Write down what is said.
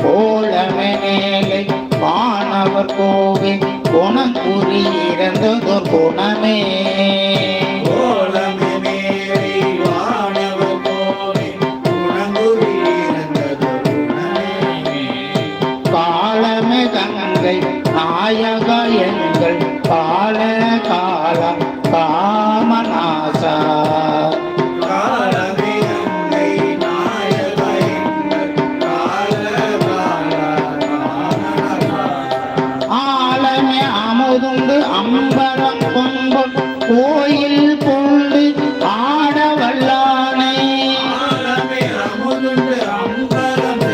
கோலமேலை வானவர் கோவே குணங்குறி இறந்ததோர் குணமே காலமே கங்கை நாயக எங்கள் கால கால காமநாசா ஆலமே அமுதுண்டு அம்பரம் கொம்பம் கோயில் கொண்டு ஆட வல்லானை அமுதுண்டு அம்பரம்